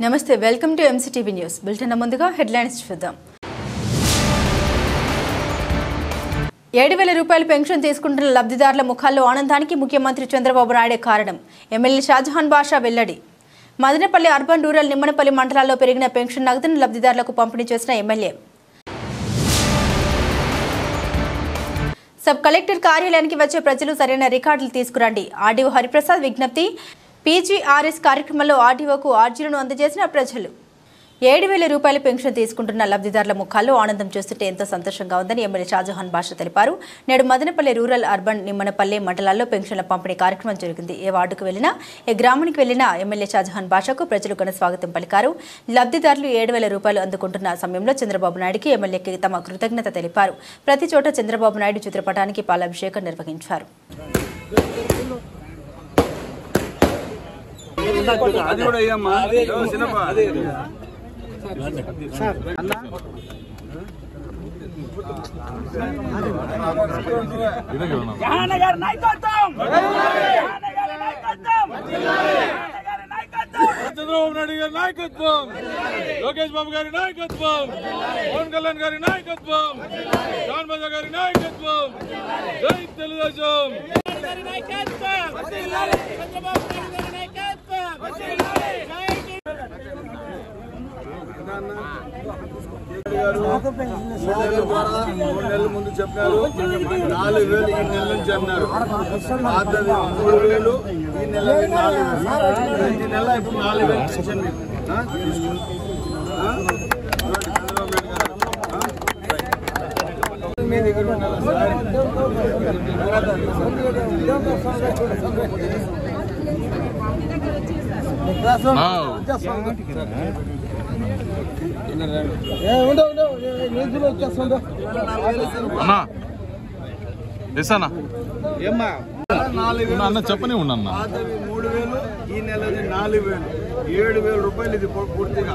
నమస్తే welcome to MCTV news bulletin ముందుగా headlines చూద్దాం 7,000 రూపాయల పెన్షన్ తీసుకుంటున్న లబ్ధిదారుల ముఖాల్లో ఆనందానికి ముఖ్యమంత్రి చంద్రబాబు నాయుడు కారణం ఎమ్మెల్యే షాజహాన్ బాషా వెల్లడి మదనపల్లి అర్బన్ రూరల్ నిమ్మనపల్లి మండలాల్లో పెరిగిన పెన్షన్ నగదును లబ్ధిదారులకు పంపిణీ చేసిన ఎమ్మెల్యే సబ్ కలెక్టర్ కార్యాలయానికి వచ్చే ప్రజలు సరైన రికార్డులు తీసుకురండి ఆర్డీఓ హరిప్రసాద్ విజ్ఞప్తి పీజీఆర్ఎస్ కార్యక్రమంలో ఆర్డీఓకు ఆర్జీలను అందజేసిన ప్రజలు 7,000 రూపాయల పెన్షన్ తీసుకుంటున్న లబ్ధిదారుల ముఖాల్లో ఆనందం చూస్తుంటే ఎంతో సంతోషంగా ఉందని ఎమ్మెల్యే షాజహాన్ బాషా తెలిపారు. నేడు మదనపల్లి రూరల్ అర్బన్ నిమ్మనపల్లి మండలాల్లో పెన్షన్ల పంపిణీ కార్యక్రమం జరిగింది. ఏ వార్డుకు వెళ్లినా ఏ గ్రామానికి వెళ్లినా ఎమ్మెల్యే షాజహాన్ బాషాకు ప్రజలు ఘన స్వాగతం పలికారు. లబ్ధిదారులు 7,000 రూపాయలు అందుకుంటున్న సమయంలో చంద్రబాబు నాయుడుకి ఎమ్మెల్యేకి తమ కృతజ్ఞత తెలిపారు. ప్రతి చోట చంద్రబాబు నాయుడు చిత్రపటానికి పాలాభిషేకం నిర్వహించారు. చంద్రబాబు నాయుడు గారి నాయకత్వం, లోకేష్ బాబు గారి నాయకత్వం, పవన్ కళ్యాణ్ గారి నాయకత్వం, జాన్ బాజా గారి నాయకత్వం, జై తెలుగుదేశం. మూడు నెలల ముందు చెప్పారు 4,000 ఈ నెల నుంచి అన్నారు. 3,000 ఈ నెల 4,000 ప్రతి నెల ఇప్పుడు 4,000 పెన్షన్ మీ దగ్గర చెప్పని ఉన్నా 3,000 ఈ నెల 4,000 7,000 రూపాయలు ఇది పూర్తిగా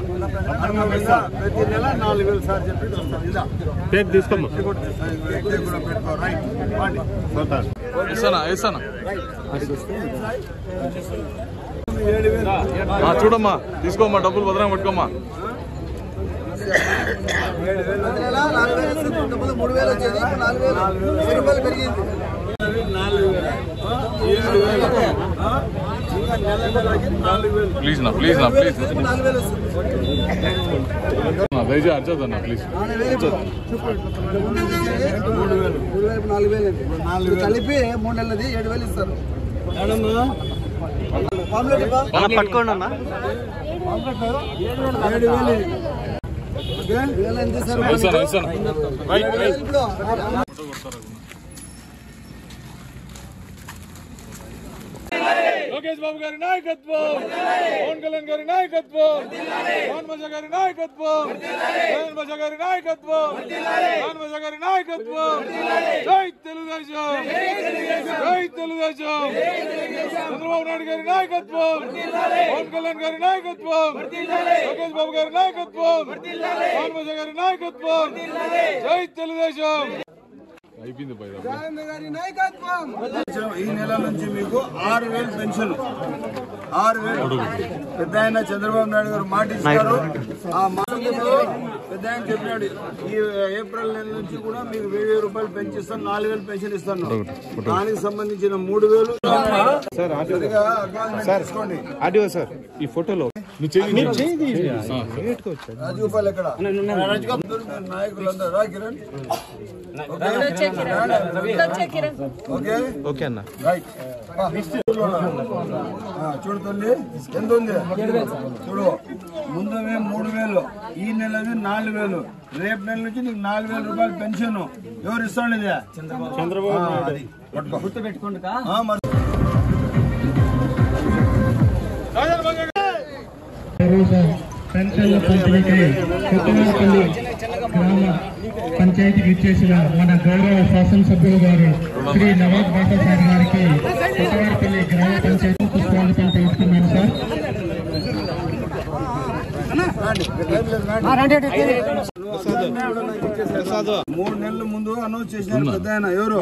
ప్రతి నెల 4,000 సార్ చెప్పి తీసుకోమ్మా చూడమ్మా తీసుకోమ్మా డబ్బులు భద్రంగా పెట్టుకోమ్మా. 3,000 వచ్చేది 4,000 రూపాయలు పెరిగింది. 4,000 ప్లీజ్ నా ప్లీజ్ నా ప్లీజ్ దయచేసి అర్చదన్నా ప్లీజ్. కలిపి 3 నెలలది 7,000 ఇస్తారు. పట్టుకోండి అన్న 7,000 లోకేష్ బాబు గారి నాయకత్వం, పవన్ కళ్యాణ్ గారి నాయకత్వం, జాన్ బాజా గారి నాయకత్వం, జాన్ బాజా గారి నాయకత్వం, జాన్ బాజా గారి నాయకత్వం, జై తెలుగుదేశం, జై తెలుగుదేశం. చంద్రబాబు నాయుడు గారి నాయకత్వం, పవన్ కళ్యాణ్ గారి నాయకత్వం, లోకేష్ బాబు గారి నాయకత్వం, జాన్ బాజా గారి నాయకత్వం, జై తెలుగుదేశం. అయిపోయింది ఈ నెల నుంచి మీకు 6,000 పెన్షన్ 6,000 పెద్ద ఆయన చంద్రబాబు నాయుడు గారు మాట ఇచ్చారు. ఆ మాటలో పెద్ద ఆయన చెప్పినాడు ఈ ఏప్రిల్ నెల నుంచి కూడా మీకు 1,000 రూపాయలు పెంచిస్తాను, 4,000 పెన్షన్ ఇస్తాను. దానికి సంబంధించిన 3,000 తీసుకోండి. ఆడియో సార్ ఈ ఫోటోలో రాజగోపాల్ ఎక్కడ నాయకులందరూ రా కిరణ్. ఓకే అన్న రైట్ చూడు తల్లి ఎంత ఉంది చూడు. ముందమే 3,000 ఈ నెలది 4,000 రేపు నెల నుంచి నీకు 4,000 రూపాయలు పెన్షన్ ఎవరు ఇస్తాండి? ఇది చంద్రబాబు గుర్తు పెట్టుకోండి. పెన్షన్ల పంపిణీకి కొత్తపల్లి గ్రామ పంచాయతీకి ఇచ్చేసిన మన గౌరవ శాసనసభ్యులు గారు శ్రీ నవాబ్ బాషా సార్ గారికి కొత్తపల్లి గ్రామ పంచాయతీ పుష్పాంజలి తెలుస్తున్నాను సార్. 3 నెలల ముందు అనౌన్స్ చేసినారు పెద్ద ఆయన ఎవరు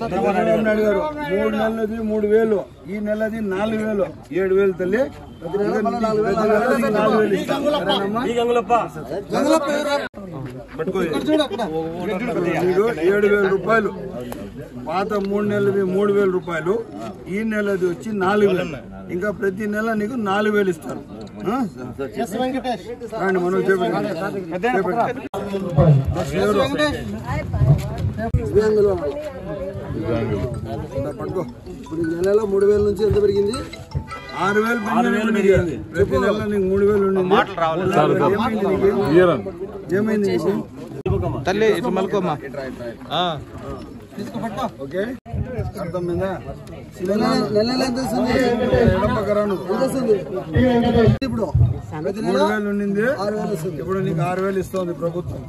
చంద్రబాబు నాయుడు గారు. 3 నెలలది 3,000, ఈ నెలది 4,000, 7,000 తల్లి. మీకు 7,000 రూపాయలు. పాత 3 నెలలది 3,000 రూపాయలు, ఈ నెలది వచ్చి 4,000. ఇంకా ప్రతి నెల నీకు 4,000 ఇస్తారు. రండి మనం చెప్పండి. పట్టుకో. ఇప్పుడు నెలలో 3,000 నుంచి ఎంత పెరిగింది? 6,000 పెరిగింది. ప్రతి నెల నీకు 3,000 ఉండింది. ఏమైంది తల్లి ఇట్లా మలుకోమ్మా. ఓకే, అర్థమైందా? ఇప్పుడు 3,000 ఉండింది, ఇప్పుడు నీకు 6,000 ఇస్తుంది ప్రభుత్వం.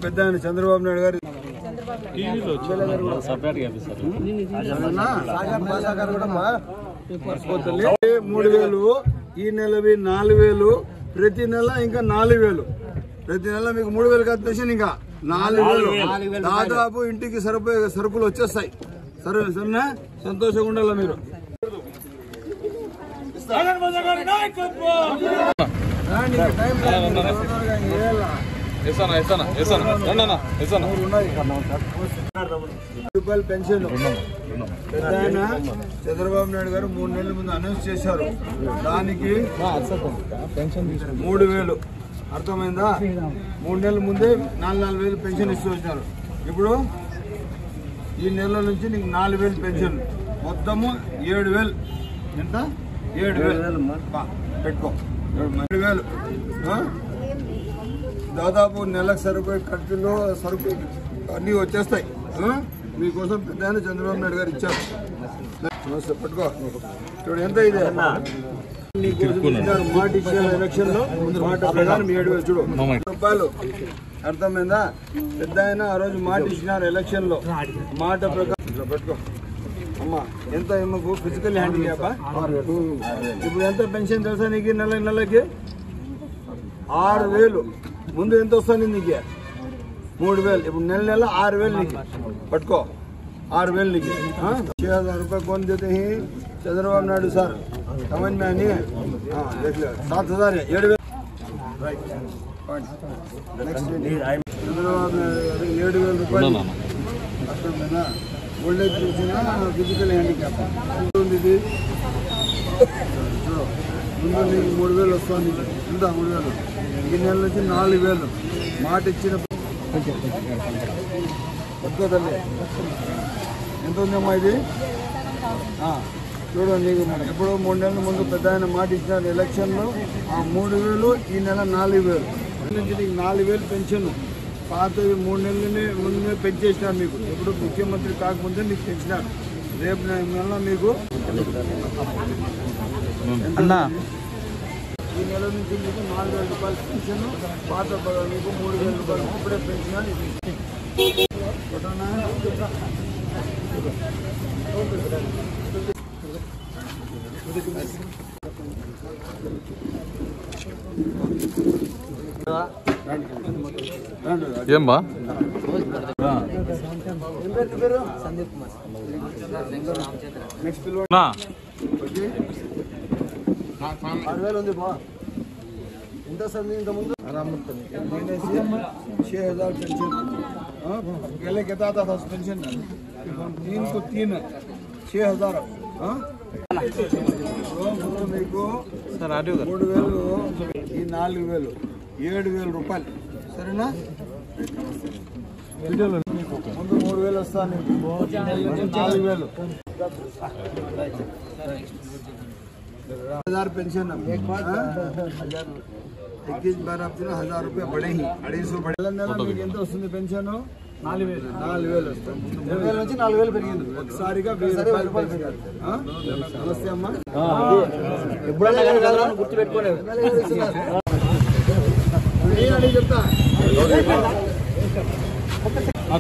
పెద్ద ఆయన చంద్రబాబు నాయుడు గారు 3,000, ఈ నెలవి 4,000, ప్రతి నెల ఇంకా 4,000. ప్రతి నెల మీకు 3,000 కాదు పెన్షన్, ఇంకా 4,000. దాదాపు ఇంటికి సరిపోయే సరుకులు వచ్చేస్తాయి. సరేనా? సంతోషంగా ఉండాలి మీరు. రూపాయలు పెన్షన్ పెద్ద ఆయన చంద్రబాబు నాయుడు గారు 3 నెలల ముందు అనౌన్స్ చేశారు. దానికి 3,000. అర్థమైందా? 3 నెలల ముందే 4,000 పెన్షన్ ఇస్తూ వచ్చినారు. ఇప్పుడు ఈ నెల నుంచి నీకు 4,000 పెన్షన్, మొత్తము 7,000. ఎంత? 7,000 పెట్టుకో. 7,000 దాదాపు నెలకు సరిపోయే ఖర్చులు సరుకు అన్నీ వచ్చేస్తాయి. మీకోసం పెద్ద చంద్రబాబు నాయుడు గారు ఇచ్చారు. పెట్టుకో. చూడు ఎంత ఇది. మాట ఇచ్చిన ఎలక్షన్ లో మాట ప్రకారం 7,000. చూడు రూపాయలు. అర్థమైందా? పెద్ద ఆయన ఆ రోజు మాట ఇచ్చినారు ఎలక్షన్ లో. మాట ప్రకారం పెట్టుకో. అమ్మా ఎంత ఏమకు ఫిజికల్ హ్యాండిక్యాప్? ఇప్పుడు ఎంత పెన్షన్ తెలుసా నీకు? నెలకి 6,000. ముందు ఎంత వస్తుంది నీకు? 3,000. ఇప్పుడు నెల 6,000 నీకు. పట్టుకో. 6,000 నీకు. 6,000 रुपये कौन देते हैं? चंद्रबाबू नायडू सर. समझ में नहीं है? हाँ देख लो. 7,000 है. 7,000. చంద్రబాబు నాయుడు 7,000 రూపాయలు. అర్థమైనా? ఓల్డ్ ఏజ్ చూసినా ఫిజికల్ హ్యాండిక్యాప్ ఉంది. ఇది ముందు నీకు 3,000 వస్తుంది. ఎంత? 3,000. ఈ నెల నుంచి 4,000. మాట ఇచ్చిన పట్టుకోదండి. ఎంత ఉందమ్మా ఇది? చూడు నీకు ఎప్పుడో 3 నెలల ముందు పెద్ద ఆయన మాట ఇచ్చినారు ఎలక్షన్లో. ఆ 3,000, ఈ నెల 4,000 నుంచి నీకు 4,000 పెన్షన్. పాతవి 3 నెలలనే ముందే పెంచేసినారు మీకు. ఎప్పుడు ముఖ్యమంత్రి కాకముందే మీకు పెంచినారు. రేపు నెల మీకు ఈ నెల నుంచి మీకు 4,000 రూపాయలు పెన్షన్. పాత మీకు 3,000 రూపాయలు ఇప్పుడే పెన్షన్. ఏం బా? సందీప్ కుమార్. నెక్స్ట్ 6,000 ఉంది బా. ఎంత వస్తుంది ఇంతకుముందు? 6,000 पेंशन. पहले कहता था पेंशन 3 को 3 6,000. మీకు 3,000, ఈ 4,000, 7,000 రూపాయలు. సరేనా? ముందు 3,000 వస్తాను. 4,000 1000 पेंशन. 21 बार आप 1,000 रुपये बढ़े ही 250 बढ़े. నెల మీకు ఎంత వస్తుంది పెన్షన్? 4,000 వస్తుంది. 2,000 నుంచి 4,000 పెరిగింది. ఒకసారిగా 1,000 రూపాయలు పెరిగారు. నమస్తే అమ్మా. ఎప్పుడైనా గుర్తుపెట్టుకోలేదు. చెప్తా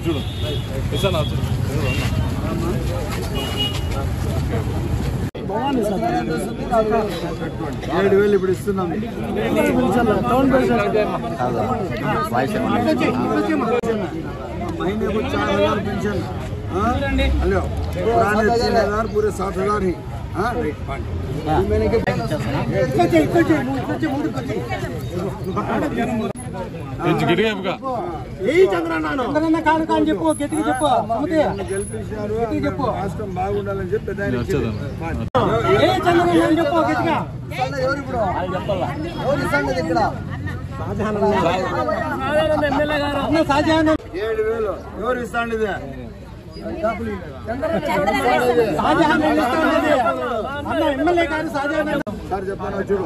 చూడు ఇస్తాను. 7,000 ఇప్పుడు ఇస్తున్నాం. महीने को 4,000 पेंशन. हेलो पुराने 3,000 पूरे 7,000 ही. రాష్ట్రం బాగుండాలని చెప్పి ఎవరు ఇస్తాండి సార్ చెప్పాను చూడు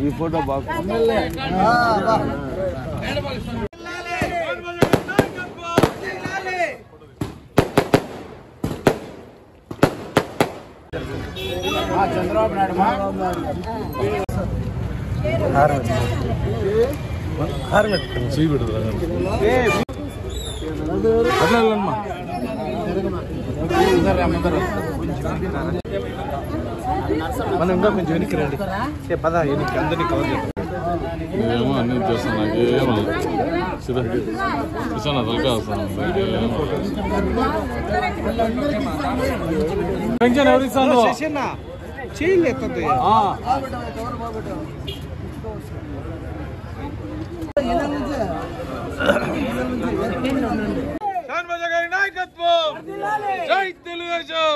ఈ ఫోటో బాగా చంద్రబాబు నాయుడు మనం ఇంకా కొంచెం వెనక్కి రండి పద వెనక్కి అందరినీ కవర్ చేస్తాం ఏమో అన్ని చేస్తాను నాకేమో చూసాను తలకా పెన్షన్ ఎవరు ఇస్తాను చేయలేదు గారి నాయకత్వం జై తెలుగుదేశం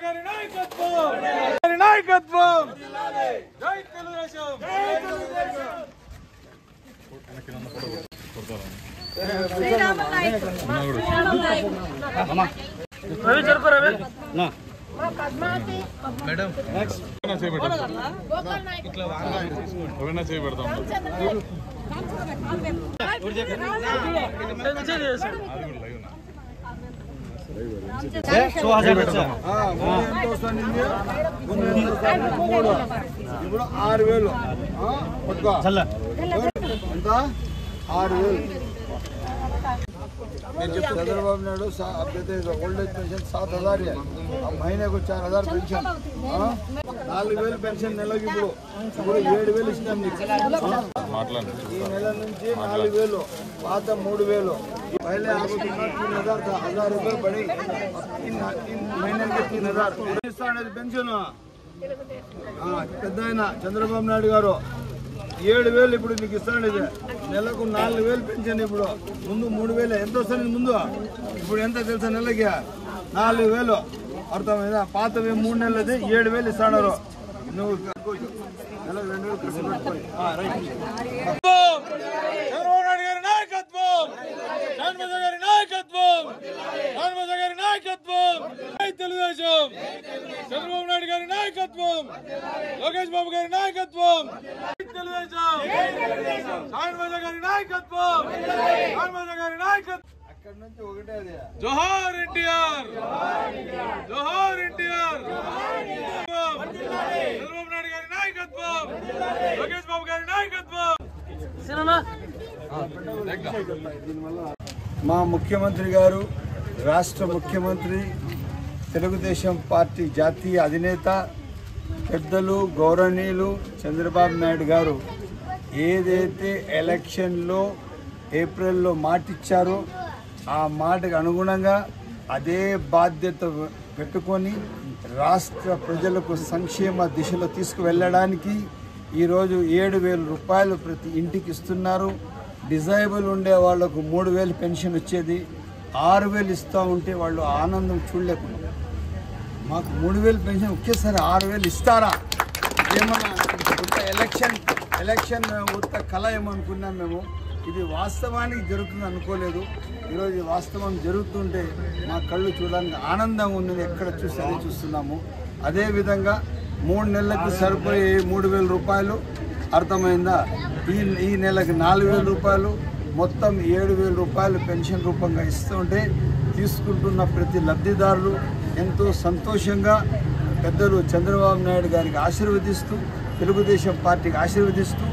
గారి నాయకత్వం జై తెలుగుదేశం మేడం ఎవరైనా చేయబెడతాం ఇప్పుడు 6,000 ఎంత 6,000 चंद्रबाबू नायडू अब देते ओल्ड एज पेंशन 7,000 है. अब महीने को 4,000 पेंशन 4,000 पेंशन నెలకి ఇప్పుడు 7,000 ఇస్తాం నీకు. ఈ నెల నుంచి 4,000 పాత 3,000 पहले आपको 3,000 था 1,000 रुपये बढ़ी 3 महीने के 3,000 ఇస్తాడు పెన్షన్. పెద్ద ఆయన చంద్రబాబు నాయుడు గారు 7,000 ఇప్పుడు నీకు ఇస్తాడు. ఇది నెలకు 4,000 పెన్షన్. ఇప్పుడు ముందు 3,000 ఎంత వస్తుంది ముందు, ఇప్పుడు ఎంత తెలుసా నెలకి 4,000. అర్థమైందా? పాతవి 3 నెలలది 7,000 ఇస్తాడు. నువ్వు నెలకు 2,000 ఖర్చు పెట్టుకోవాలి. చంద్రబాబు నాయుడు గారి నాయకత్వం, షణ్ముగ గారి నాయకత్వం, షణ్ముగ గారి నాయకత్వం జై తెలుగుదేశం. చంద్రబాబు నాయుడు గారి నాయకత్వం, లోకేష్ బాబు గారి నాయకత్వం తెలుగుదేశం. షణ్ముగ గారి నాయకత్వం, షణ్ముగ గారి నాయకత్వం. అక్కడ నుంచి ఒకటే అది జోహార్ ఎన్టీఆర్, జోహార్ ఎన్టీఆర్. చంద్రబాబు నాయుడు గారి నాయకత్వం, లోకేష్ బాబు గారి నాయకత్వం. మా ముఖ్యమంత్రి గారు, రాష్ట్ర ముఖ్యమంత్రి, తెలుగుదేశం పార్టీ జాతీయ అధినేత పెద్దలు గౌరవనీయులు చంద్రబాబు నాయుడు గారు ఏదైతే ఎలక్షన్లో ఏప్రిల్లో మాటిచ్చారో ఆ మాటకు అనుగుణంగా అదే బాధ్యత పెట్టుకొని రాష్ట్ర ప్రజలకు సంక్షేమ దిశలో తీసుకువెళ్ళడానికి ఈరోజు 7,000 రూపాయలు ప్రతి ఇంటికి ఇస్తున్నారు. డిజైబుల్ ఉండే వాళ్లకు 3,000 పెన్షన్ వచ్చేది 6,000 ఇస్తూ ఉంటే వాళ్ళు ఆనందం చూడలేకుండా మాకు 3,000 పెన్షన్ ఒకేసారి 6,000 ఇస్తారా? ఏమన్నా ఎలక్షన్ ఉత్త కళ ఏమనుకున్నాం మేము. ఇది వాస్తవానికి జరుగుతుంది అనుకోలేదు. ఈరోజు వాస్తవం జరుగుతుంటే మా కళ్ళు చూడడానికి ఆనందంగా ఉన్నది. ఎక్కడ చూస్తే అదే చూస్తున్నాము. అదేవిధంగా 3 నెలలకు సరిపోయే 3,000 రూపాయలు అర్థమైందా? ఈ నెలకు 4,000 రూపాయలు, మొత్తం 7,000 రూపాయలు పెన్షన్ రూపంగా ఇస్తుంటే తీసుకుంటున్న ప్రతి లబ్ధిదారులు ఎంతో సంతోషంగా పెద్దలు చంద్రబాబు నాయుడు గారికి ఆశీర్వదిస్తూ, తెలుగుదేశం పార్టీకి ఆశీర్వదిస్తూ,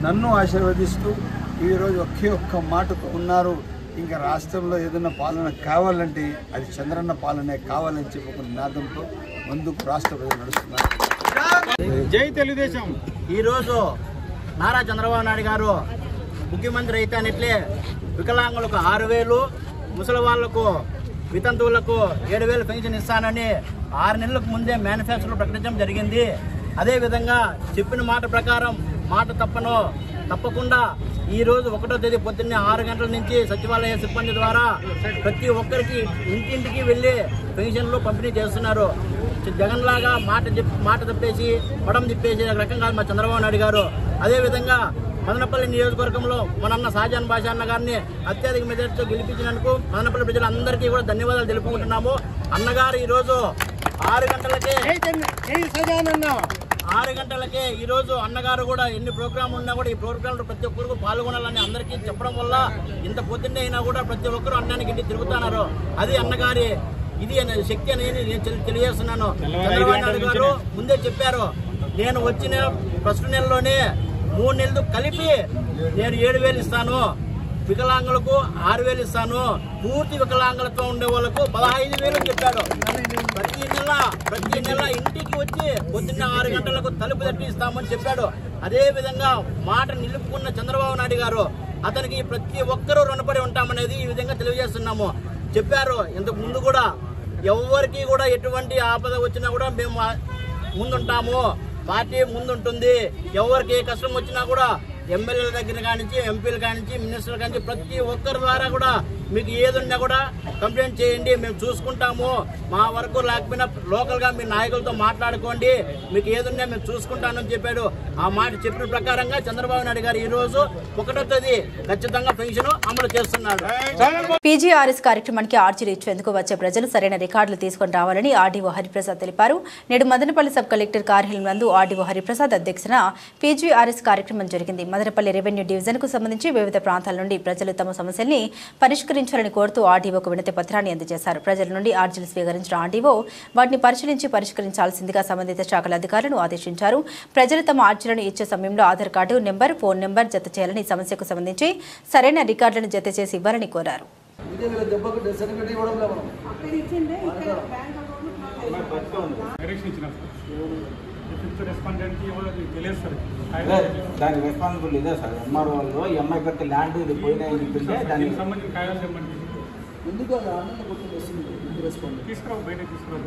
నన్ను ఆశీర్వదిస్తూ ఈరోజు ఒకే ఒక్క మాటకు ఉన్నారు. ఇంకా రాష్ట్రంలో ఏదైనా పాలన కావాలంటే అది చంద్రన్న పాలనే కావాలని చెప్పి ఒక నినాదంతో ముందుకు రాష్ట్ర ప్రజలు నడుస్తున్నారు. జై తెలుగుదేశం. ఈరోజు నారా చంద్రబాబు నాయుడు గారు ముఖ్యమంత్రి అయితేనట్లే వికలాంగులకు 6,000, ముసలి వాళ్లకు వితంతువులకు 7,000 పెన్షన్ ఇస్తానని 6 నెలలకు ముందే మేనిఫెస్టోలో ప్రకటించడం జరిగింది. అదేవిధంగా చెప్పిన మాట ప్రకారం మాట తప్పకుండా ఈరోజు 1వ తేదీ పొద్దున్నే 6 గంటల నుంచి సచివాలయ సిబ్బంది ద్వారా ప్రతి ఒక్కరికి ఇంటింటికి వెళ్ళి పెన్షన్లు పంపిణీ చేస్తున్నారు. జగన్ లాగా మాట తప్పేసి పడం తిప్పేసి రకంగా మా చంద్రబాబు నాయుడు గారు. అదేవిధంగా మదనపల్లి నియోజకవర్గంలో మన షాజాన్ బాషా అన్న గారిని అత్యధిక మెజార్టీతో గెలిపించినందుకు మదనపల్లి ప్రజలందరికీ కూడా ధన్యవాదాలు తెలుపుకుంటున్నాము. అన్నగారు ఈరోజు 6 గంటలకే ఈరోజు అన్నగారు కూడా ఎన్ని ప్రోగ్రాంలు ఉన్నా కూడా ఈ ప్రోగ్రాంలో ప్రతి ఒక్కరికి పాల్గొనాలని అందరికీ చెప్పడం వల్ల ఇంత పొద్దున్నే అయినా కూడా ప్రతి ఒక్కరు అన్నానికి ఇంటికి తిరుగుతున్నారు. అది అన్నగారి ఇది శక్తి అనేది నేను తెలియజేస్తున్నాను. చంద్రబాబు నాయుడు గారు ముందే చెప్పారు, నేను వచ్చిన ఫస్ట్ నెలలోనే 3 నెలలు కలిపి నేను 7,000 ఇస్తాను, వికలాంగులకు 6,000 ఇస్తాను, పూర్తి వికలాంగులతో ఉండే వాళ్ళకు 15,000 చెప్పాడు. ప్రతి నెల ఇంటికి వచ్చి పొద్దున్న 6 గంటలకు తలుపు తట్టి ఇస్తామని చెప్పాడు. అదే విధంగా మాట నిలుపుకున్న చంద్రబాబు నాయుడు గారు అతనికి ప్రతి ఒక్కరూ రుణపడి ఉంటామనేది ఈ విధంగా తెలియజేస్తున్నాము. చెప్పారు ఇంతకు ముందు కూడా ఎవరికి కూడా ఎటువంటి ఆపద వచ్చినా కూడా మేము ముందుంటాము, పార్టీ ముందుంటుంది. ఎవరికి ఏ కష్టం వచ్చినా కూడా ఎమ్మెల్యేల దగ్గర కానించి ఎంపీల కానించి మినిస్టర్ల కానించి ప్రతి ఒక్కరి ద్వారా కూడా మీకు ఏదున్నా కూడా కంప్లైంట్ చేయండి, మేము చూసుకుంటాము. మా వరకు లేకపోయినా లోకల్గా మీ నాయకులతో మాట్లాడుకోండి, మీకు ఏదున్నా మేము చూసుకుంటానని చెప్పాడు. ఆ మాట చెప్పిన ప్రకారంగా చంద్రబాబు నాయుడు గారు ఈరోజు 1వ తేదీ ఖచ్చితంగా పెన్షన్ అమలు చేస్తున్నాడు. పీజీఆర్ఎస్ కార్యక్రమానికి ఆర్జీలు ఇచ్చేందుకు వచ్చే ప్రజలు సరైన రికార్డులు తీసుకొని రావాలని ఆర్డీఓ హరిప్రసాద్ తెలిపారు. నేడు మదనపల్లి సబ్ కలెక్టర్ కార్యాలయం నందు ఆర్డీఓ హరిప్రసాద్ అధ్యక్షతన పీజీఆర్ఎస్ కార్యక్రమం జరిగింది. మదనపల్లి రెవెన్యూ డివిజన్ కు సంబంధించి వివిధ ప్రాంతాల నుండి ప్రజలు తమ సమస్యల్ని పరిష్కరించాలని కోరుతూ ఆర్డీఓకు వినతి పత్రాన్ని అందజేశారు. ప్రజల నుండి ఆర్జీలు స్వీకరించిన ఆర్డీఓ వాటిని పరిశీలించి పరిష్కరించాల్సిందిగా సంబంధిత శాఖల అధికారులను ఆదేశించారు. ప్రజలు తమ ఆర్జీలను ఇచ్చే సమయంలో Aadhaar card number, phone number జత చేయాలని, సమస్యకు సంబంధించి సరైన రికార్డులను జత చేసి ఇవ్వాలని కోరారు. దాని రెస్పాన్సిబుల్ ఇదే సార్. ఎంఆర్ఓ వాళ్ళు ఈ అమ్మాయి పెడితే ల్యాండ్ ఇది పోయినాయి చెప్పింటే దానికి తీసుకురా బయట తీసుకురా.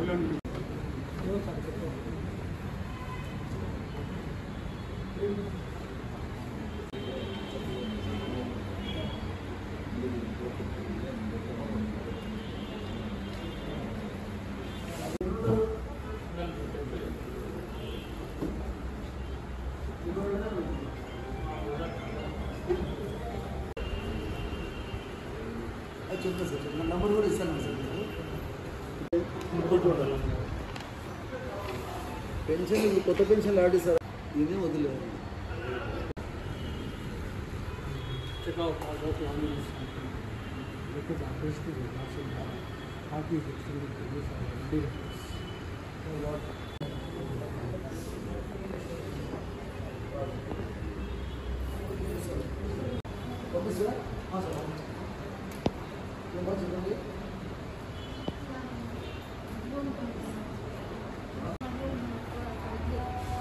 నంబర్ కూడా ఇస్తాను సార్. పెన్షన్ కొత్త పెన్షన్ ఆడి సార్ ఇదే వదిలేదు.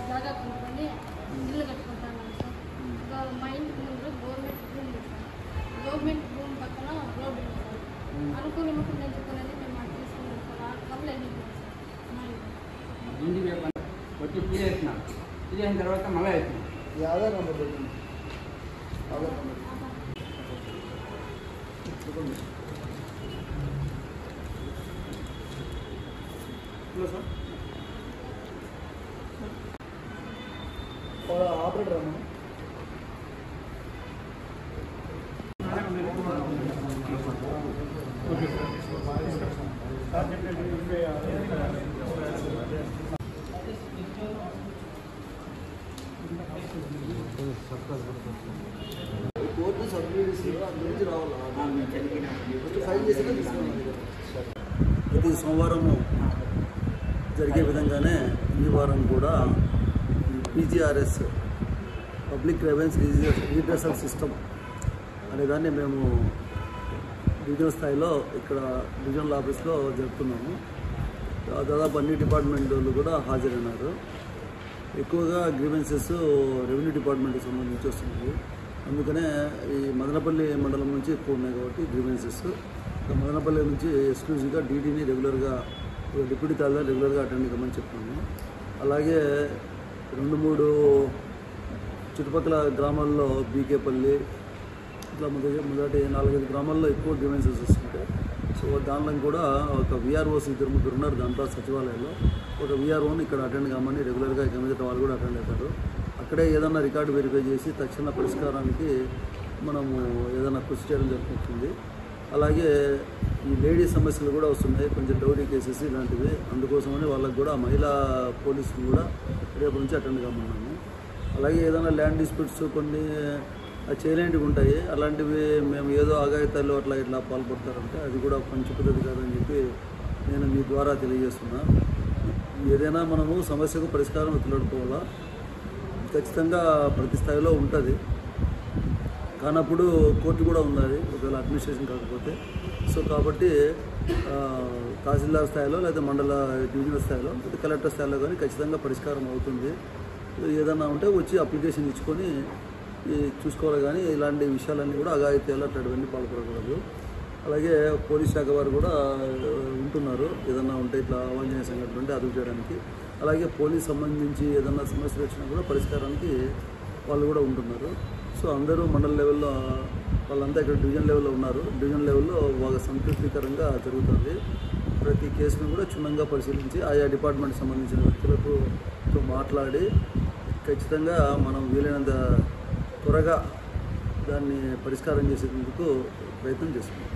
జాగా కొనుక్కొని ఇల్లు కట్టుకుంటాను సార్. మా ఇంటి ముందు గవర్నమెంట్ భూమి పక్కన రోడ్డు ఉంది సార్. అనుకూలం నేర్చుకునేది మేము అది తీసుకున్నాం సార్. కంప్లైంట్ సార్ ఇంటికి వచ్చి క్లియర్ చేసినాం. క్లియర్ అయిన తర్వాత మళ్ళీ అవుతున్నాం. ఈ ఆధార్ నెంబర్ పెట్టండి. ఆధార్ నెంబర్ సార్ ఆపరేటర్ అమ్మా. కోర్టు సబ్మిట్ నుంచి రావాలి. ఫైల్ చేసినా తీసుకున్నాను. ప్రతి సోమవారము జరిగే విధంగానే ఈ వారం కూడా PGRS public grievance redressal system అనేదాన్ని మేము డివిజన్ స్థాయిలో ఇక్కడ డివిజనల్ ఆఫీస్లో జరుపుతున్నాము. దాదాపు అన్ని డిపార్ట్మెంట్ వాళ్ళు కూడా హాజరైనారు. ఎక్కువగా గ్రీవెన్సెస్ రెవెన్యూ డిపార్ట్మెంట్కి సంబంధించి వస్తున్నాయి. అందుకనే ఈ మదనపల్లి మండలం నుంచి ఎక్కువ ఉన్నాయి కాబట్టి గ్రీవెన్సెస్ మదనపల్లి నుంచి ఎక్స్క్లూజివ్గా డీడీని రెగ్యులర్గా డిప్యూటీ తహసీల్దార్ రెగ్యులర్గా అటెండ్ కమ్మని చెప్తున్నాము. అలాగే 2-3 చుట్టుపక్కల గ్రామాల్లో బీకేపల్లి ఇట్లా మొదటి 4-5 గ్రామాల్లో ఎక్కువ గ్రీవెన్సెస్ వస్తుంటాయి. సో దానిలో కూడా ఒక విఆర్ఓస్ 2-3 ఉన్నారు దాంట్లో సచివాలయంలో. ఒక విఆర్ఓని ఇక్కడ అటెండ్ కమ్మని రెగ్యులర్గా ఇక మీద వాళ్ళు కూడా అటెండ్ అవుతారు. అక్కడే ఏదైనా రికార్డు వెరిఫై చేసి తక్షణ పరిష్కారానికి మనము ఏదైనా కృషి చేయడం జరుగుతుంది. అలాగే ఈ లేడీస్ సమస్యలు కూడా వస్తున్నాయి, కొంచెం డౌరీ కేసెస్ ఇలాంటివి. అందుకోసమని వాళ్ళకు కూడా మహిళా పోలీసులు కూడా రేపు నుంచి అటెండ్ కమ్మన్నాము. అలాగే ఏదైనా ల్యాండ్ డిస్ప్యూట్స్ కొన్ని చేయలేనివి ఉంటాయి, అలాంటివి మేము ఏదో ఆగాయితాలు అట్లా ఇట్లా పాల్పడతారంటే అది కూడా కొంచెం పద్ధతి కాదని చెప్పి నేను మీ ద్వారా తెలియజేస్తున్నా. ఏదైనా మనము సమస్యకు పరిష్కారం వెతులాడుకోవాలా, ఖచ్చితంగా ప్రతి స్థాయిలో ఉంటుంది. కానప్పుడు కోర్టు కూడా ఉన్నది ఒకవేళ అడ్మినిస్ట్రేషన్ కాకపోతే. సో కాబట్టి తహసీల్దార్ స్థాయిలో లేదా మండల డివిజనల్ స్థాయిలో లేదా కలెక్టర్ స్థాయిలో కానీ ఖచ్చితంగా పరిష్కారం అవుతుంది. ఏదన్నా ఉంటే వచ్చి అప్లికేషన్ ఇచ్చుకొని చూసుకోవాలి. కానీ ఇలాంటి విషయాలన్నీ కూడా అఘాయిత్యాలు అట్లాంటివన్నీ పాల్పడకూడదు. అలాగే పోలీస్ శాఖ వారు కూడా ఉంటున్నారు, ఏదన్నా ఉంటే ఇట్లా అవాంఛనీయ సంఘటనలు ఉంటే అదుపు చేయడానికి. అలాగే పోలీస్ సంబంధించి ఏదన్నా సమస్యలు వచ్చినా కూడా పరిష్కారానికి వాళ్ళు కూడా ఉంటున్నారు. సో అందరూ మండల లెవెల్లో వాళ్ళంతా ఇక్కడ డివిజన్ లెవెల్లో ఉన్నారు. డివిజన్ లెవెల్లో బాగా సంతృప్తికరంగా జరుగుతుంది. ప్రతి కేసును కూడా క్షుణ్ణంగా పరిశీలించి ఆయా డిపార్ట్మెంట్కి సంబంధించిన వ్యక్తులతో మాట్లాడి ఖచ్చితంగా మనం వీలైనంత త్వరగా దాన్ని పరిష్కారం చేసేందుకు ప్రయత్నం చేస్తున్నాం.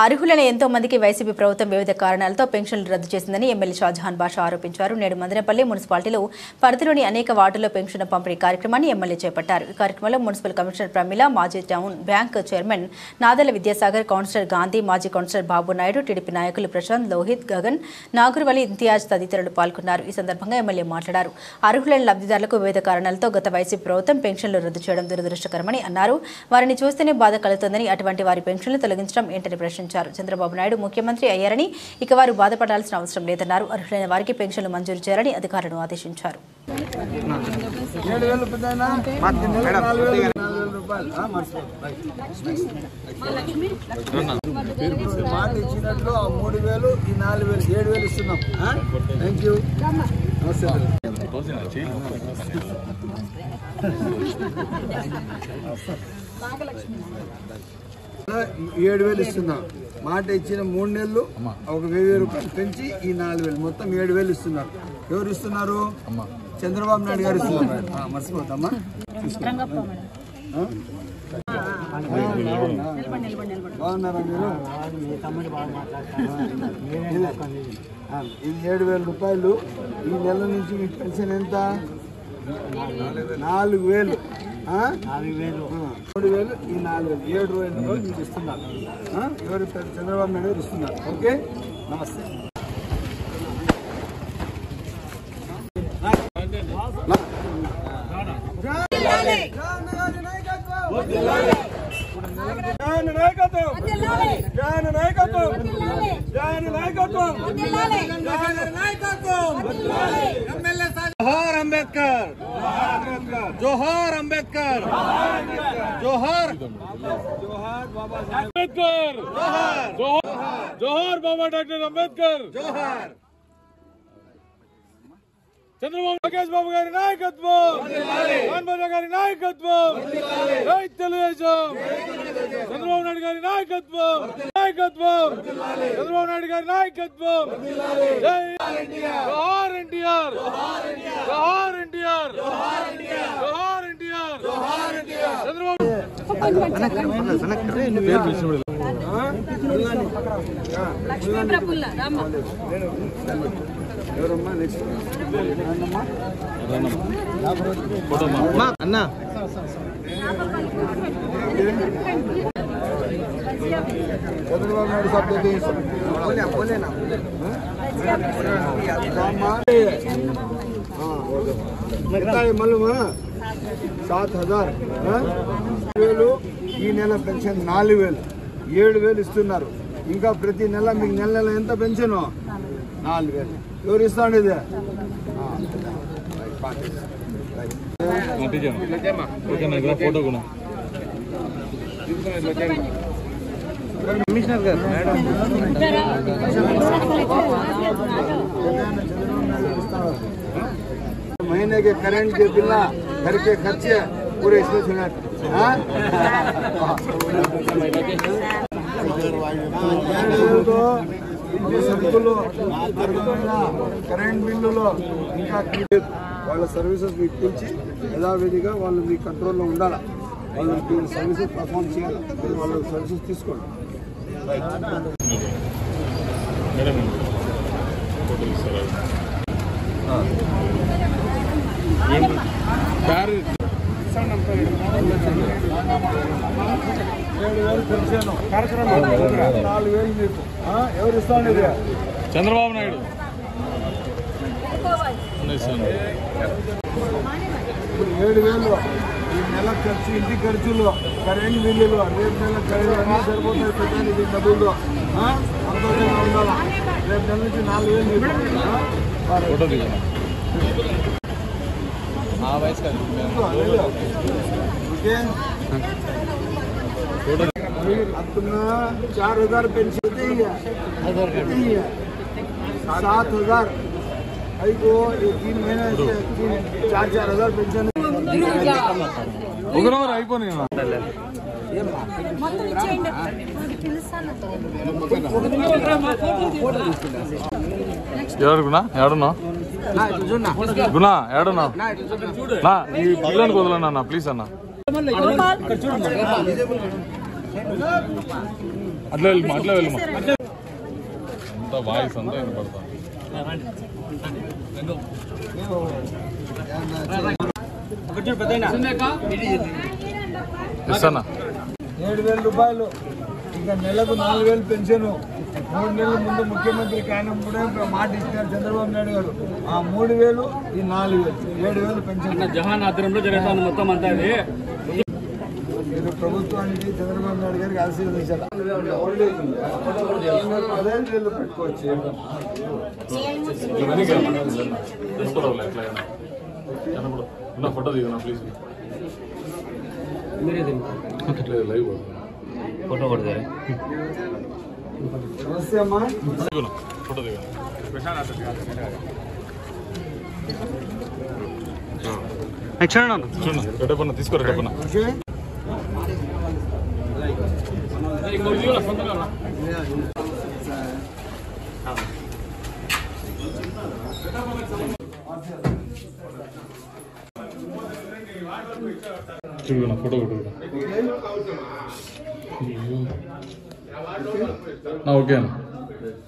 అర్హులైన ఎంతో మందికి వైసీపీ ప్రభుత్వం వివిధ కారణాలతో పెన్షన్లు రద్దు చేసిందని ఎమ్మెల్యే షాజహాన్ బాషా ఆరోపించారు. నేడు మదనపల్లి మున్సిపాలిటీలో పరిధిలోని అనేక వార్డుల్లో పెన్షన్ పంపిణీ కార్యక్రమాన్ని ఎమ్మెల్యే చేపట్టారు. ఈ కార్యక్రమంలో మున్సిపల్ కమిషనర్ ప్రమీల, మాజీ town bank chairman Nadala Vidyasagar, councillor Gandhi, మాజీ కౌన్సిలర్ బాబు నాయుడు, టీడీపీ నాయకులు ప్రశాంత్, లోహిత్, గగన్, నాగూర్వలి, ఇంతియాజ్ తదితరులు పాల్గొన్నారు. ఈ సందర్భంగా ఎమ్మెల్యే మాట్లాడారు. అర్హులైన లబ్ధిదారులకు వివిధ కారణాలతో గత వైసీపీ ప్రభుత్వం పెన్షన్లు రద్దు చేయడం దురదృష్టకరమని అన్నారు. వారిని చూస్తేనే బాధ కలుగుతుందని, అటువంటి వారి పెన్షన్లు తొలగించడం ఏంటని ప్రశ్నించారు. చంద్రబాబు నాయుడు ముఖ్యమంత్రి అయ్యారని ఇక వారు బాధపడాల్సిన అవసరం లేదన్నారు. అర్హులైన వారికి పెన్షన్లు మంజూరు చేయాలని అధికారులను ఆదేశించారు. మాట ఇచ్చినట్లు 3,000 ఈ 4,000 7,000 ఇస్తున్నాం. Thank you. నమస్తే. 7,000 ఇస్తున్నాం. మాట ఇచ్చిన 3 నెలలు ఒక 1,000 రూపాయలు పెంచి ఈ 4,000 మొత్తం 7,000 ఇస్తున్నారు. ఎవరు ఇస్తున్నారు? చంద్రబాబు నాయుడు గారు ఇస్తున్నారు. మర్చిపోతామా? బాగున్నారా మీరు? ఇది 7,000 రూపాయలు. ఈ నెల నుంచి మీకు పెన్షన్ ఎంత? 4,000. 3,000 ఈ 4,000 7,000 మీకు ఇస్తున్నారు. ఎవరు? చంద్రబాబు నాయుడు గారు ఇస్తున్నారు. ఓకే, నమస్తే. जोहार अंबेडकर, जोहार अंबेडकर, जोहार बाबा अंबेडकर, जोहार बाबा डॉक्टर अंबेडकर, जोहार చంద్రబాబు లోకేష్ బాబు గారి నాయకత్వం, రాన్బాజా గారి నాయకత్వం, జై తెలుగుదేశం. చంద్రబాబు నాయుడు గారి నాయకత్వం, చంద్రబాబు నాయుడు గారి నాయకత్వం. జై జోహార్ ఎన్టీఆర్, జోహార్ ఎన్టీఆర్, జోహార్ ఎన్టీఆర్. చంద్రబాబు ఎవరమ్మా నెక్స్ట్ అన్నా చంద్రబాబు నాయుడు సభ్యులు మళ్ళీ 7,000 ఈ నెల పెన్షన్ 4,000 7,000 ఇస్తున్నారు. ఇంకా ప్రతి నెల మీకు నెల నెల ఎంత పెన్షన్? 4,000. ఎవరు ఇస్తాండి ఇది? ఫోటో కూడా కమిషనర్ గారు महीने के करंट के बिल घर के खर्चे पूरे इसमें सुना ఇంటి సరుకులు కరెంట్ బిల్లులు ఇంకా వాళ్ళ సర్వీసెస్ మీకు పిలిచి యథావిధిగా వాళ్ళు మీ కంట్రోల్లో ఉండాలి. వాళ్ళకి సర్వీసెస్ పర్ఫార్మ్ చేయాలి. వాళ్ళ సర్వీసెస్ తీసుకోండి. ఎవరు ఇస్తాండి? చంద్రబాబు నాయుడు. ఇప్పుడు 7,000 ఈ నెల ఖర్చు, ఇంటి ఖర్చులు, కరెంట్ బిల్లులు, రేపు నెల ఖరీదు అన్నీ సరిపోతాయి. పెట్టడానికి డబ్బులు సంతోషంగా ఉండాలా. రేపు నెల నుంచి 4,000 अपना 4,000 पेंशन 7,000 को 3 महीने 4,000 पेंशन అయిపోయి ఎవరు గుణ ఏడున్నా గుణ ఏడున్నా నా ఈ పిల్లలకి వదలన్నా ప్లీజ్ అన్న. అట్లా వెళ్ళి అట్లా వెళ్ళమా అంత వాయిస్ అంతా వినపడతా. ఇస్తానా 7,000 రూపాయలు. ఇంకా నెలకు 4,000 పెన్షన్. 3 నెలల ముందు ముఖ్యమంత్రికి ఆయన కూడా మాట ఇచ్చినారు చంద్రబాబు నాయుడు గారు. ఆ 3,000 ఈ 4,000 7,000 పెన్షన్ జహాన్ ఆధ్వర్యంలో జరుగుతుంది మొత్తం అంతా. మీరు ప్రభుత్వానికి చంద్రబాబు నాయుడు గారికి ఆశీర్వదించారు. పెట్టుకోవచ్చు. ఫోటో దిగునా ప్లీజ్. లైవ్ ఫోటో కొడతారు. నమస్తే అమ్మా. ఫోటో దిగు. చూడండి రెడ్డప్పన్న తీసుకో. రెడ్డప్పన్న చూడు ఫోటో కొట్టు. ఓకే అన్న.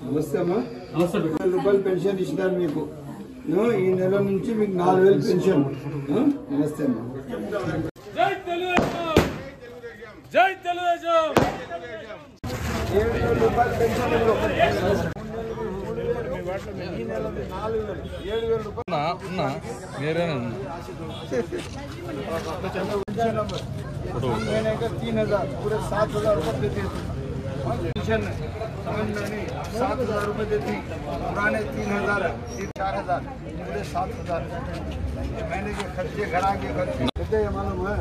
నమస్తే అమ్మా. 7,000 రూపాయలు పెన్షన్ ఇచ్చినారు మీకు. ఈ నెల నుంచి మీకు 4,000 పెన్షన్. నమస్తే అమ్మా. జై తెలుగుదేశం. జై తెలుగుదేశం. 7,000 రూపాయలు పెన్షన్. ఈ నెల 4,000 7,000 రూపాయలు మీరేనా 3,000 पूरे 7,000 रुपये देते पेंशन समझ में नहीं. 7,000 रुपये देती. पुराने 3,000 4,000 पूरे 7,000 महीने के खर्चे घरा के खर्चे देते हैं. मालूम है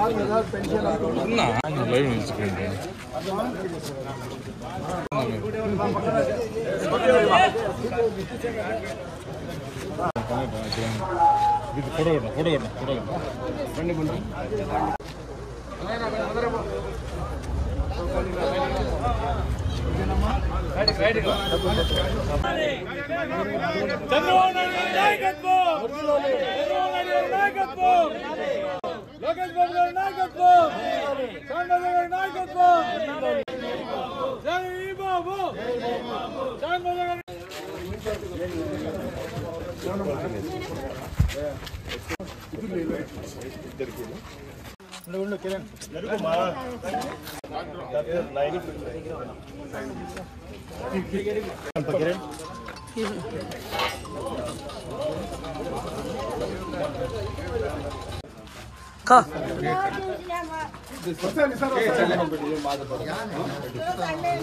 7,000 पेंशन లైవ్ నిలిచిపోయింది. ఫోటో కొట్టిన ఫోటో కొట్టిన ఫోటో చంద్రబాబు నాయుడు గారి నాయకత్వం. చంద్రబాబు నాయుడు గారి నాయకత్వం. లోకేష్ బాబు గారి నాయకత్వం. చంద్రబాబు గారి నాయకత్వం. జై బాబు. చంద్రబాబు గారి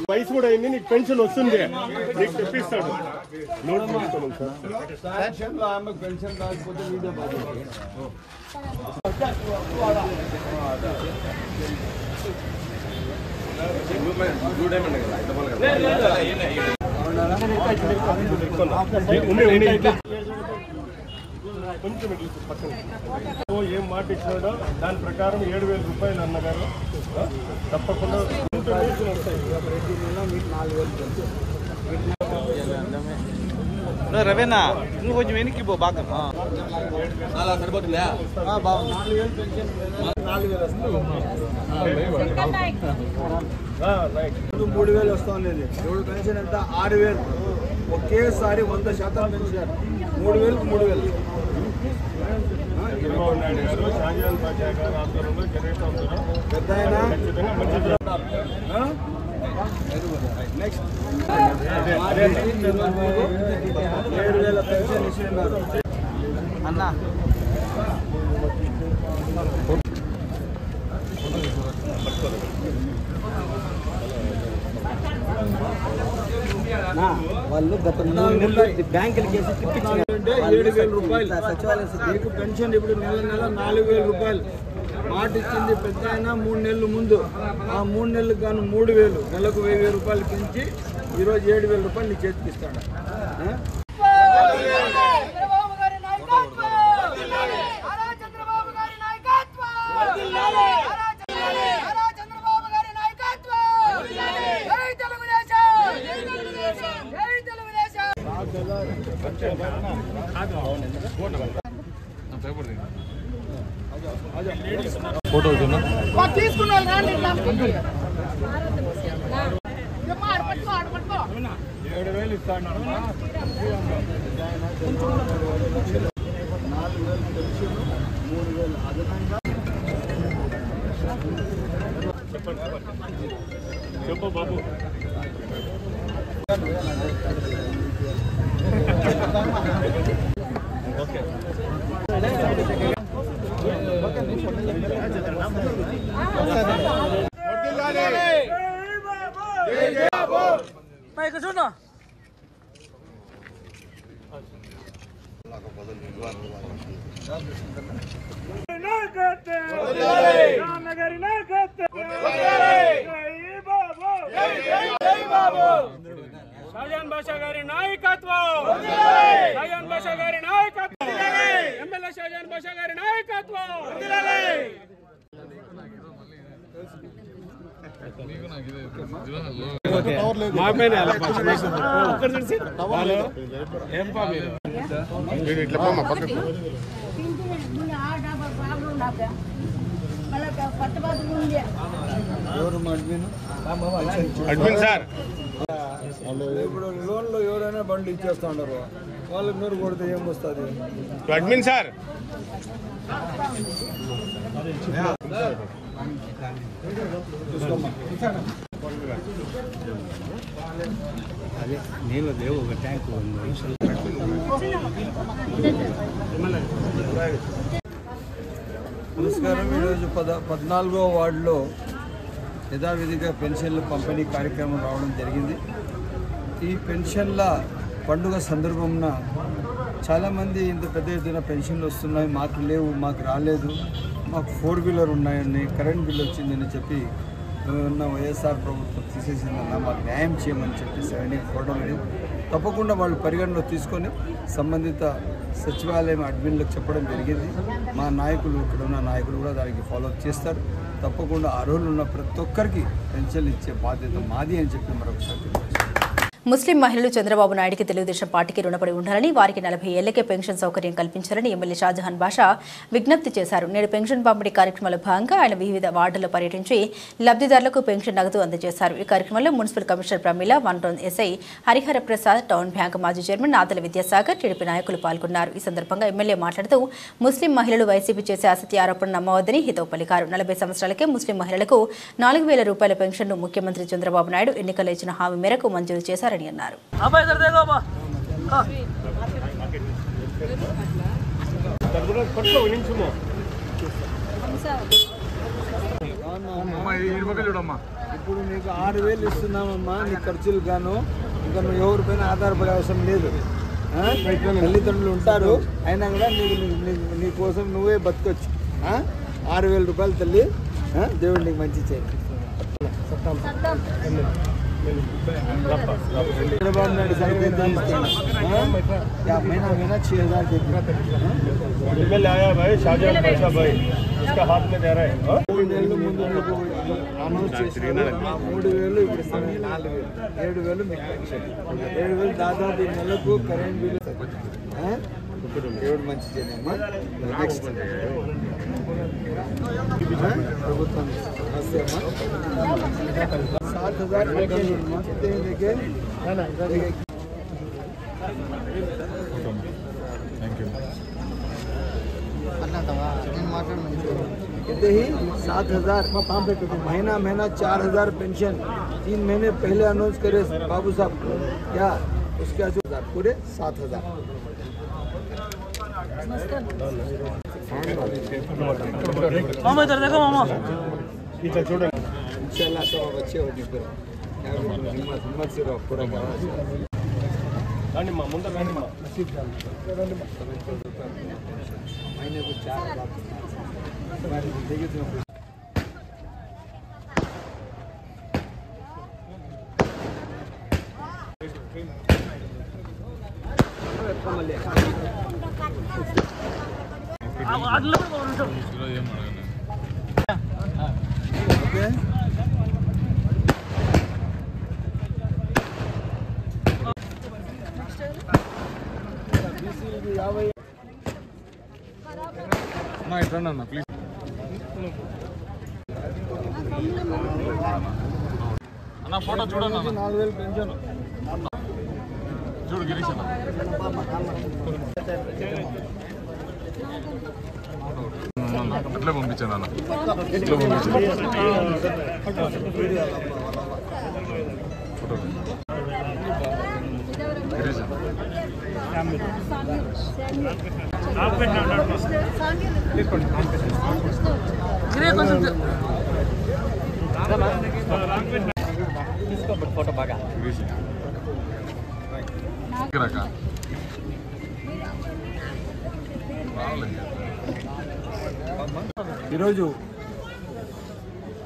వయసు కూడా అయింది, నీకు పెన్షన్ వస్తుంది, నీకు తెప్పిస్తాడు. పెన్షన్ రాకపోతే మీదే కొంచెం ఏం మాట ఇచ్చినాడో దాని ప్రకారం 7,000 రూపాయలు అన్నగారు తప్పకుండా రవేనా నువ్వు కొంచెం వెనక్కి పో బాగా సరిపోతుందా? 3,000 వస్తా ఉండేది. ఇప్పుడు పెన్షన్ ఎంత? 6,000. ఒకేసారి 100% పెంచారు. 3,000 3,000. చంద్రబాబు నాయుడు గారు షాజహాన్ బాషా గారు ఆధ్వర్యంలో జనరేట్ అవుతారు. పెద్ద ఆయన మంచి నెక్స్ట్ 7,000 పెన్షన్ ఇస్తున్నారు అన్న. వాళ్ళు గత బ్యాంకులకి 7,000 రూపాయలు మీకు పెన్షన్. ఇప్పుడు నెల 4,000 రూపాయలు మాట ఇచ్చింది పెద్ద ఆయన 3 నెలల ముందు. ఆ 3 నెలలకు గాను 3,000 నెలకు 1,000 రూపాయలు పెంచి ఈరోజు 7,000 రూపాయలు నీ చేతికి ఇస్తాడు. ఫోటో వచ్చిందా? 7,000 ఇస్తాడు. 4,000 పెన్షన్, 3,000 అదనంగా. చెప్పు బాబు. ఓకే చూడు షాజహాన్ బాషా గారి నాయకత్వం, షాజహాన్ బాషా గారి నాయకత్వం, ఎమ్మెల్యే షాజహాన్ బాషా గారి నాయకత్వం. మా పైన ఏం అడ్మిన్ సార్ ఇప్పుడు లోన్లో ఎవరైనా బండ్లు ఇచ్చేస్తా ఉన్నారు. వాళ్ళకి మీరు కొడితే ఏం వస్తుంది? అడ్మిన్ సార్ నీళ్ళు లేవు, ఒక ట్యాంక్ నమస్కారం. ఈరోజు 14వ వార్డులో యథావిధిగా పెన్షన్ల పంపిణీ కార్యక్రమం రావడం జరిగింది. ఈ పెన్షన్ల పండుగ సందర్భంన చాలామంది ఇంత పెద్ద ఎత్తున పెన్షన్లు వస్తున్నాయి, మాకు లేవు, మాకు రాలేదు, మాకు 4 వీలర్ ఉన్నాయని, కరెంట్ బిల్ వచ్చిందని చెప్పి ఉన్న వైఎస్ఆర్ ప్రభుత్వం తీసేసిందన్న మాకు న్యాయం చేయమని చెప్పి సైనిక కోవడం అనేది తప్పకుండా వాళ్ళు పరిగణలో తీసుకొని సంబంధిత సచివాలయం అడ్మిన్లకు చెప్పడం జరిగింది. మా నాయకులు, ఇక్కడ ఉన్న నాయకులు కూడా దానికి ఫాలోఅప్ చేస్తారు. తప్పకుండా అర్హులు ఉన్న ప్రతి ఒక్కరికి పెన్షన్లు ఇచ్చే బాధ్యత మాది అని చెప్పి మరొకసారి ముస్లిం మహిళలు చంద్రబాబు నాయుడికి తెలుగుదేశం పార్టీకి రుణపడి ఉండాలని, వారికి 40 ఏళ్లకే పెన్షన్ సౌకర్యం కల్పించాలని ఎమ్మెల్యే షాజహాన్ బాషా విజ్ఞప్తి చేశారు. నేడు పెన్షన్ పంపిణీ కార్యక్రమంలో భాగంగా ఆయన వివిధ వార్డుల్లో పర్యటించి లబ్ధిదారులకు పెన్షన్ నగదు అందజేశారు. ఈ కార్యక్రమంలో municipal commissioner Pramila, 1 town SI Harihara Prasad, town bank మాజీ చైర్మన్ నాదల విద్యాసాగర్, టీడీపీ నాయకులు పాల్గొన్నారు. ఈ సందర్భంగా ఎమ్మెల్యే మాట్లాడుతూ ముస్లిం మహిళలు వైసీపీ చేసే అసత్య ఆరోపణలు నమ్మవద్దని హితవు పలికారు. 40 సంవత్సరాలకే ముస్లిం మహిళలకు 4,000 రూపాయల పెన్షన్ను ముఖ్యమంత్రి చంద్రబాబు నాయుడు ఎన్నికల్లో ఇచ్చిన హామీ మేరకు మంజూరు చేశారని అన్నారు. చూడమ్మా, ఇప్పుడు నీకు 6,000 ఇస్తున్నామమ్మా నీ ఖర్చులు గాను. ఇంకా నువ్వు ఎవరిపైన ఆధారపడే అవసరం లేదు. తల్లిదండ్రులు ఉంటారు, అయినా కూడా నీ కోసం నువ్వే బతకొచ్చు. 6,000 రూపాయలు తల్లి, దేవుడు నీకు మంచి చేయాలి. चंद्रबाबू नायडू साहब महीना 6,000 एमएलए आया भाई शाहजहां बादशाह भाई, उसका हाथ में दे रहा है। 3 నెలల ముందు మీకు అనౌన్స్ చేసినారు. 3,000 ఇప్పుడు 4,000, 7,000 మీకు పెన్షన్. 7,000 దాదాపు ఈ నెలకు కరెంట్ బిల్. దేవుడు మంచి చేయమ్మా. నెక్స్ట్ ప్రభుత్వం నమస్తే అమ్మా. 7,000 देखिए कहते ही 7,000 महीना 4,000 पेंशन 3 महीने पहले अनाउंस करे बाबू साहब, क्या उसके 8,000 पूरे 7,000। मामा इधर देखो मामा, इंशाल्लाह सब अच्छे होगी। फिर हिम्मत से रहो पूरा। रानी माँ मुंडा रानी माँ महीने को 4,000 देखिए तुम అన్న ప్లీజ్. అన్న ఫోటో చూడన్న, 4,000 పెన్షన్ చూడు గిరీష్ అన్న. అట్లే పంపించాను అన్న, ఇట్లా పంపించాను. ఫోటో గిరీష్ అన్న. फोटो बागा ఈరోజు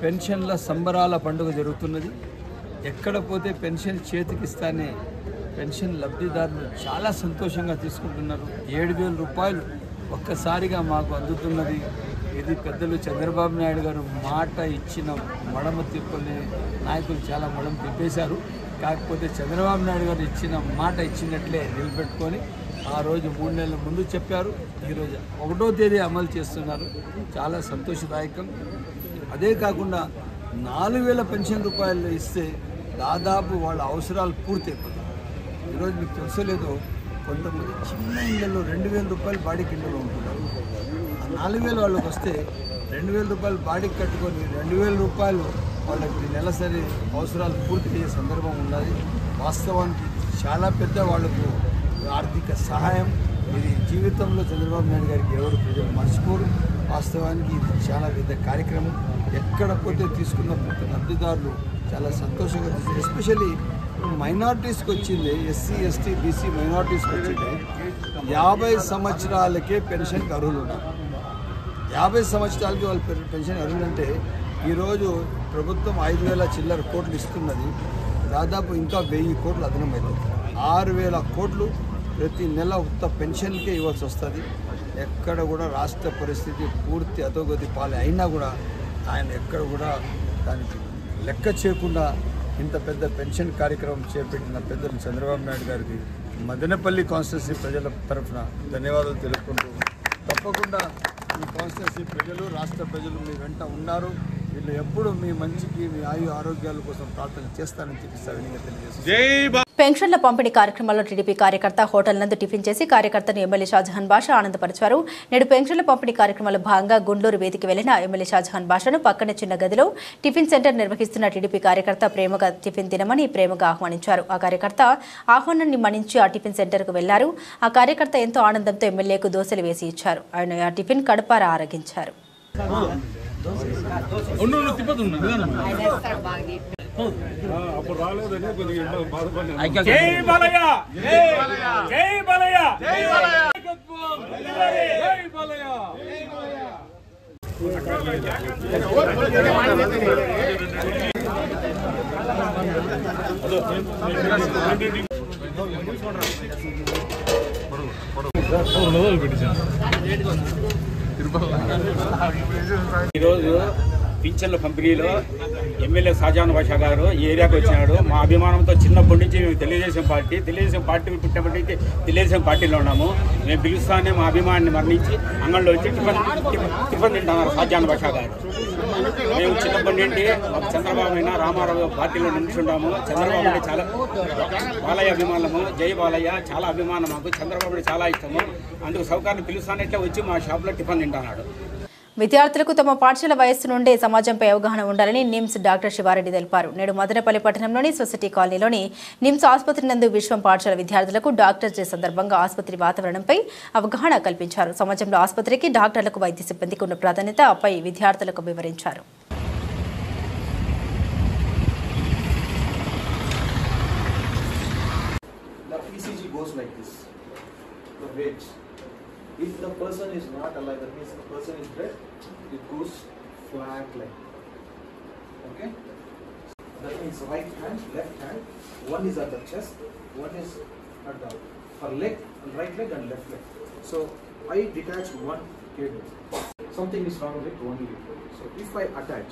పెన్షన్ల సంబరాల పండుగ జరుగుతున్నది. ఎక్కడ పోతే పెన్షన్ చేతికిస్తానే పెన్షన్ లబ్ధిదారులు చాలా సంతోషంగా తీసుకుంటున్నారు. 7,000 రూపాయలు ఒక్కసారిగా మాకు అందుతున్నది. ఇది పెద్దలు చంద్రబాబు నాయుడు గారు మాట ఇచ్చిన మడమ తిప్పలే నాయకులు చాలా మడమ తిప్పేశారు. కాకపోతే చంద్రబాబు నాయుడు గారు ఇచ్చిన మాట ఇచ్చినట్లే నిలబెట్టుకొని ఆ రోజు 3 నెలల ముందు చెప్పారు, ఈరోజు 1వ తేదీ అమలు చేస్తున్నారు. చాలా సంతోషదాయకం. అదే కాకుండా 4,000 పెన్షన్ రూపాయలు ఇస్తే దాదాపు వాళ్ళ అవసరాలు పూర్తయిపోతాయి. ఈరోజు మీకు తెలుసలేదు, కొంతమంది చిన్న ఇళ్ళలో 2,000 రూపాయలు బాడీకి ఇళ్ళలో ఉంటున్నారు. ఆ 4,000 వాళ్ళకి వస్తే 2,000 రూపాయలు బాడీకి కట్టుకొని 2,000 రూపాయలు వాళ్ళకి నెలసరి అవసరాలు పూర్తి చేసే సందర్భం ఉన్నది. వాస్తవానికి చాలా పెద్ద వాళ్ళకు ఆర్థిక సహాయం. ఇది జీవితంలో చంద్రబాబు నాయుడు గారికి ఎవరు ప్రజలు మర్చిపోరు. వాస్తవానికి ఇది చాలా పెద్ద కార్యక్రమం. ఎక్కడ పోతే తీసుకున్న ప్రతి లబ్ధిదారులు చాలా సంతోషంగా తీసుకున్నారు. ఎస్పెషల్లీ మైనారిటీస్కి వచ్చింది, ఎస్సీ ఎస్టీ బీసీ మైనారిటీస్కి వచ్చింది 50 సంవత్సరాలకే పెన్షన్కి అర్హులు ఉన్నారు. 50 సంవత్సరాలకి వాళ్ళు పెన్షన్ అర్హులంటే ఈరోజు ప్రభుత్వం 5,000 చిల్లర కోట్లు ఇస్తున్నది. దాదాపు ఇంకా 1,000 కోట్లు అదనమవుతుంది. 6,000 కోట్లు ప్రతి నెల ఉత్త పెన్షన్కే ఇవ్వాల్సి వస్తుంది. ఎక్కడ కూడా రాష్ట్ర పరిస్థితి పూర్తి అధోగతి పాలే అయినా కూడా ఆయన ఎక్కడ కూడా దానికి లెక్క చేయకుండా ఇంత పెద్ద పెన్షన్ కార్యక్రమం చేపట్టిన పెద్దలు చంద్రబాబు నాయుడు గారికి మదనపల్లి కాన్స్టిట్యున్సీ ప్రజల తరఫున ధన్యవాదాలు తెలుపుకుంటూ, తప్పకుండా ఈ కాన్స్టిట్యున్సీ ప్రజలు రాష్ట్ర ప్రజలు మీ వెంట ఉన్నారు. వీళ్ళు ఎప్పుడు మీ మంచికి మీ ఆరోగ్యాల కోసం ప్రార్థన చేస్తానని చెప్పి సవినీయంగా తెలియజేస్తారు. పెన్షన్ల పంపిణీ కార్యక్రమంలో టీడీపీ కార్యకర్త హోటల్ నందు టిఫిన్ చేసి కార్యకర్తను ఎమ్మెల్యే షాజహాన్ బాషా ఆనందపరిచారు. నేడు పెన్షన్ల పంపిణీ కార్యక్రమంలో భాగంగా గుండూరు వేదిక వెళ్లిన ఎమ్మెల్యే షాజహాన్ బాషాను పక్కన చిన్న గదిలో టిఫిన్ సెంటర్ నిర్వహిస్తున్న టీడీపీ కార్యకర్త ప్రేమగా టిఫిన్ తినమని ప్రేమగా ఆహ్వానించారు. ఆ కార్యకర్త ఆహ్వానాన్ని మన్నించి ఆ టిఫిన్ సెంటర్కు వెళ్లారు. ఆ కార్యకర్త ఎంతో ఆనందంతో ఎమ్మెల్యేకు దోశలు వేసి ఇచ్చారు. ఆయన ఆ టిఫిన్ కడుపారా ఆరగించారు. అప్పుడు రాలేదని కొద్దిగా బాధపడినా. జై బాలయ్య జై బాలయ్య జై బాలయ్య జై బాలయ్య. ఈరోజు పింఛన్ల పంపిణీలో ఎమ్మెల్యే షాజహాన్ బాషా గారు ఈ ఏరియాకు వచ్చినాడు. మా అభిమానంతో చిన్నప్పటి నుంచి మేము తెలుగుదేశం పార్టీ పుట్టినప్పటి నుంచి తెలుగుదేశం పార్టీలో ఉన్నాము. మేము పిలుస్తానే మా అభిమానాన్ని మరణించి అంగంలో వచ్చి టిఫిన్ తింటున్నారు షాజహాన్ బాషా గారు. మేము చిన్నప్పటి నుండి చంద్రబాబు అయినా రామారావు పార్టీలో నిలుచుంటాము. చంద్రబాబు అంటే చాలా బాలయ్య అభిమానము. జై బాలయ్య చాలా అభిమానం మాకు. చంద్రబాబు చాలా ఇష్టము. అందుకు సౌకర్యం పిలుస్తానట్లే వచ్చి మా షాప్లో టిఫిన్ తింటున్నాడు. విద్యార్థులకు తమ పాఠశాల వయస్సు నుండే సమాజంపై అవగాహన ఉండాలని నిమ్స్ డాక్టర్ శివారెడ్డి తెలిపారు. నేడు మదనపల్లి పట్టణంలోని సొసైటీ కాలనీలోని నిమ్స్ ఆసుపత్రి నందు విశ్వం పాఠశాల విద్యార్థులకు డాక్టర్స్ డే సందర్భంగా ఆసుపత్రి వాతావరణంపై అవగాహన కల్పించారు. సమాజంలో ఆసుపత్రికి డాక్టర్లకు వైద్య సిబ్బందికి ఉన్న ప్రాధాన్యతపై విద్యార్థులకు వివరించారు. If the person is not alive, that means the person is dead, it goes flat like. Okay? That means right hand, left hand, one is at the chest, one is at the leg, right leg and left leg. So I detach one cable. Something is wrong with one leg. So if I attach,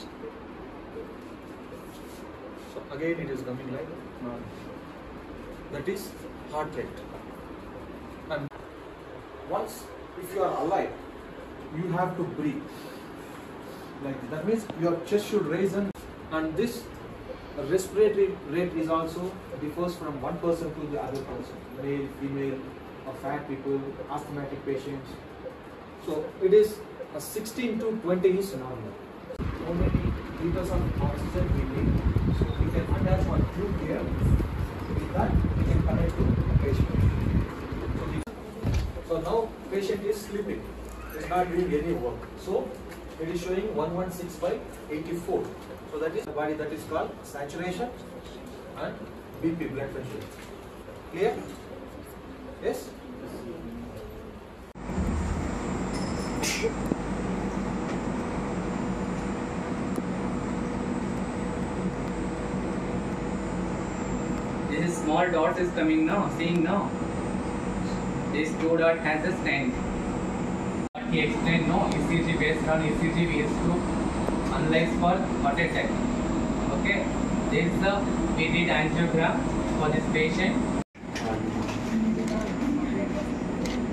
so again it is coming like that is heart rate. And once if you are alive, you have to breathe like that. That means your chest should raise, and this respiratory rate is also differs from one person to the other person, male, female, or fat people, asthmatic patients. So it is 16 to 20 is normal. How many liters of oxygen we need? So we can attach one tube here. With that we can connect to the patient. So now patient is sleeping, is not doing any work. So it is showing 116/84. So that is the body, that is called saturation and BP, blood pressure. Clear? Yes? This small dot is coming now, seeing now. This 2 dot has a stand. He explained no, ECG based on ECG we used to analyze for heart attack. Okay, this is the we did angiogram for this patient.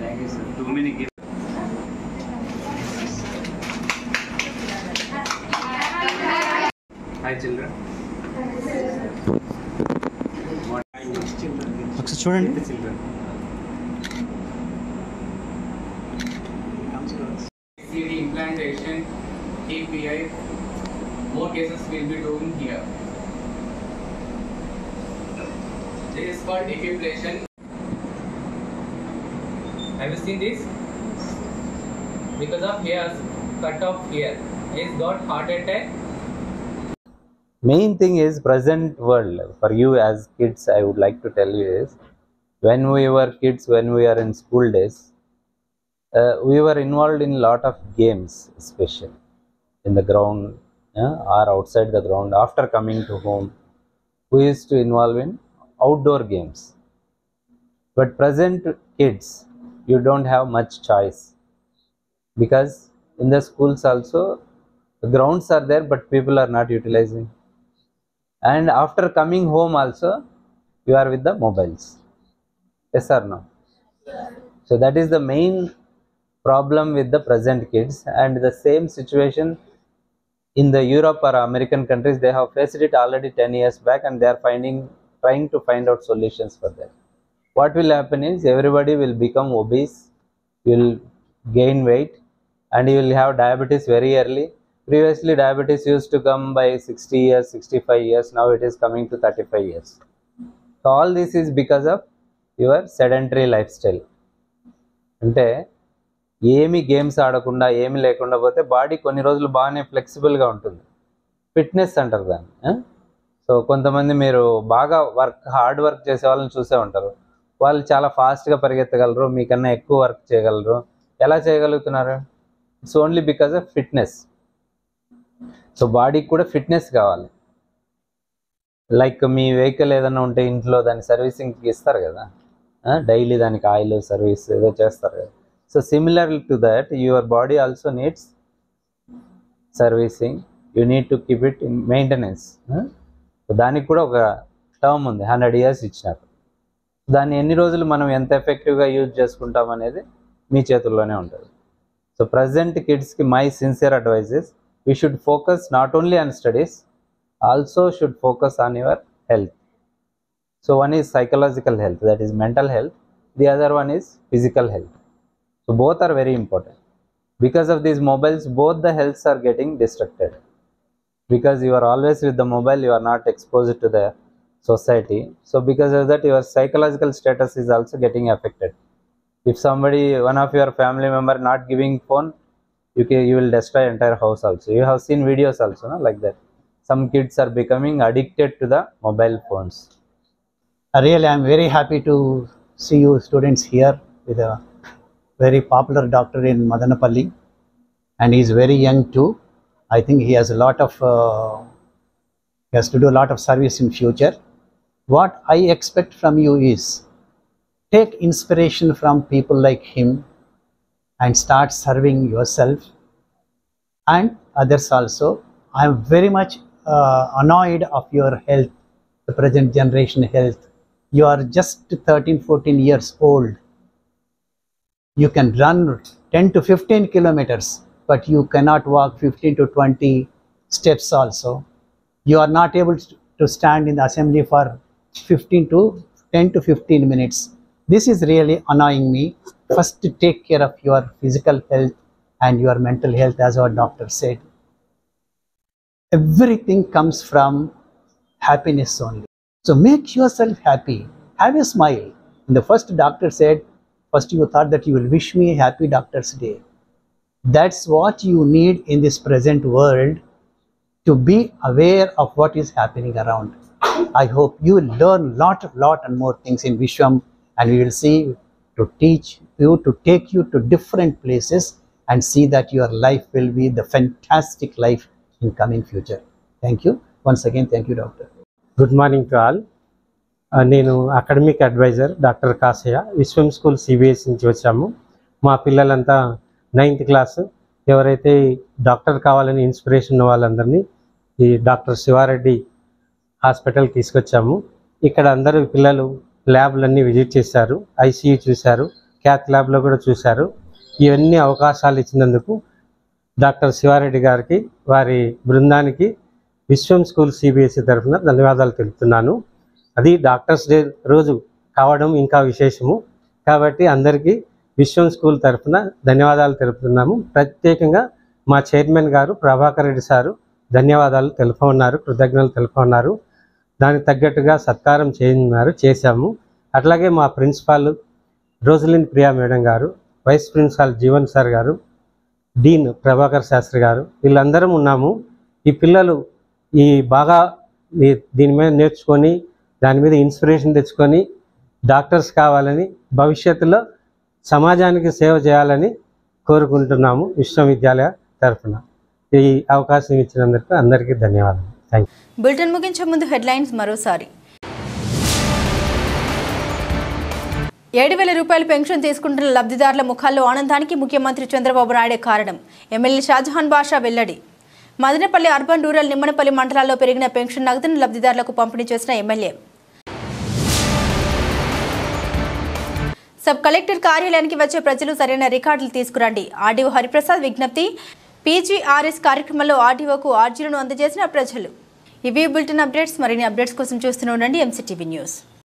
Thank you sir. Too many give. Hi children. చూడండి. CD implantation, TPI, more cases will be doing here. This is called defibrillation. Have you seen this? Because of hairs cut off here, he's got heart attack. Main thing is present world for you as kids. I would like to tell you is when we were kids, when we are in school days, we were involved in a lot of games, especially in the ground or outside the ground. After coming to home, we used to involve in outdoor games. But present kids, you don't have much choice, because in the schools also the grounds are there but people are not utilizing, and after coming home also you are with the mobiles. Yes or no? So that is the main problem with the present kids, and the same situation in the Europe or American countries, they have faced it already 10 years back, and they are trying to find out solutions for that. What will happen is everybody will become obese, will gain weight, and you will have diabetes very early. Previously, diabetes used to come by 60 years, 65 years. Now it is coming to 35 years. So all this is because of your sedentary lifestyle. అంటే ఏమి games ఆడకుండా ఏమి లేకుండా పోతే body కొన్ని రోజులు బాగానే ఫ్లెక్సిబుల్గా ఉంటుంది. ఫిట్నెస్ అంటారు దాన్ని. సో కొంతమంది మీరు బాగా హార్డ్ వర్క్ చేసే వాళ్ళని చూసే ఉంటారు. వాళ్ళు చాలా ఫాస్ట్గా పరిగెత్తగలరు, మీకన్నా ఎక్కువ వర్క్ చేయగలరు. ఎలా చేయగలుగుతున్నారు? It's only because of fitness. So బాడీకి కూడా ఫిట్నెస్ కావాలి. లైక్ మీ వెహికల్ ఏదైనా ఉంటే ఇంట్లో దాన్ని సర్వీసింగ్కి ఇస్తారు కదా, డైలీ దానికి ఆయిల్ సర్వీస్ ఏదో చేస్తారు కదా. So similar to that your body also needs servicing. You need to keep it in maintenance. దానికి కూడా ఒక టర్మ్ ఉంది, 100 years ఇచ్చినారు. దాన్ని ఎన్ని రోజులు మనం ఎంత ఎఫెక్టివ్గా యూజ్ చేసుకుంటాం అనేది మీ చేతుల్లోనే ఉంటుంది. సో ప్రజెంట్ కిడ్స్కి my sincere advice is you should focus not only on studies, also should focus on your health. So one is psychological health, that is mental health. The other one is physical health. So both are very important. Because of these mobiles, both the healths are getting distracted. Because you are always with the mobile, you are not exposed to the society. So because of that, your psychological status is also getting affected. If somebody, one of your family member not giving phone, you will destroy entire house also. You have seen videos also, no? Like that. Some kids are becoming addicted to the mobile phones. Really, I am very happy to see you students here with a very popular doctor in Madanapalli, and he is very young too. I think he has a lot of, he has to do a lot of service in future. What I expect from you is take inspiration from people like him and start serving yourself and others also. I am very much annoyed of your health, the present generation health. You are just 13-14 years old. You can run 10 to 15 kilometers, but you cannot walk 15 to 20 steps also. You are not able to stand in the assembly for 10 to 15 minutes. This is really annoying me. First, take care of your physical health and your mental health, as our doctor said. Everything comes from happiness only. So make yourself happy. Have a smile. And the first doctor said, first you thought that you will wish me a happy Doctor's Day. That's what you need in this present world, to be aware of what is happening around. I hope you will learn lot and more things in Vishwam, and we will see to teach you, to take you to different places and see that your life will be the fantastic life in coming future. Thank you. Once again, thank you, doctor. Good morning to all. నేను academic adviser doctor Kasaiah, విశ్వం school CBS నుంచి వచ్చాము. మా పిల్లలంతా 9th class. ఎవరైతే doctor కావాలని inspiration ఉన్న వాళ్ళందరినీ ఈ డాక్టర్ శివారెడ్డి హాస్పిటల్కి తీసుకొచ్చాము. ఇక్కడ అందరూ పిల్లలు ల్యాబ్లన్నీ విజిట్ చేశారు, ఐసీయూ చూశారు, క్యాత్ ల్యాబ్లో కూడా చూశారు. ఇవన్నీ అవకాశాలు ఇచ్చినందుకు డాక్టర్ శివారెడ్డి గారికి, వారి బృందానికి విశ్వం స్కూల్ సిబిఎస్ఈ తరఫున ధన్యవాదాలు తెలుపుతున్నాను. అది డాక్టర్స్ డే రోజు కావడం ఇంకా విశేషము కాబట్టి అందరికీ విశ్వం స్కూల్ తరఫున ధన్యవాదాలు తెలుపుతున్నాము. ప్రత్యేకంగా మా చైర్మన్ గారు ప్రభాకర్ రెడ్డి సారు ధన్యవాదాలు తెలుపమన్నారు, కృతజ్ఞతలు తెలుపమన్నారు. దానికి తగ్గట్టుగా సత్కారం చేశాము. అట్లాగే మా ప్రిన్సిపాల్ రోజలిన్ ప్రియా మేడం గారు, వైస్ ప్రిన్సిపాల్ జీవన్ సార్ గారు, డీన్ ప్రభాకర్ శాస్త్రి గారు, వీళ్ళందరం ఉన్నాము. ఈ పిల్లలు బాగా దీని మీద నేర్చుకొని దాని మీద ఇన్స్పిరేషన్ తెచ్చుకొని డాక్టర్స్ కావాలని, భవిష్యత్తులో సమాజానికి సేవ చేయాలని కోరుకుంటున్నాము విశ్వవిద్యాలయ తరఫున. ఈ అవకాశం ఇచ్చినందుకు అందరికీ ధన్యవాదాలు. Thank you. బులెటిన్ ముగించే ముందు హెడ్లైన్స్ మరోసారి. 7,000 రూపాయల పెన్షన్ తీసుకుంటున్న లబ్ధిదారుల ముఖాల్లో ఆనందానికి ముఖ్యమంత్రి చంద్రబాబు నాయుడే కారణం. ఎమ్మెల్యే షాజహాన్ బాషా వెల్లడి. మదనపల్లి అర్బన్ రూరల్ నిమ్మనపల్లి మండలాల్లో పెరిగిన పెన్షన్ నగదును లబ్ధిదారులకు పంపిణీ చేసిన ఎమ్మెల్యే. సబ్ కలెక్టర్ కార్యాలయానికి వచ్చే ప్రజలు సరైన రికార్డులు తీసుకురండి. ఆర్డీఓ హరిప్రసాద్ విజ్ఞప్తి. పీజీఆర్ఎస్ కార్యక్రమంలో ఆర్డీఓకు ఆర్జీలను అందజేసిన ప్రజలు. ఇవి బులెటిన్ అప్డేట్స్. మరిన్ని అప్డేట్స్ కోసం చూస్తూనే ఉండండి ఎంసీటీవీ న్యూస్.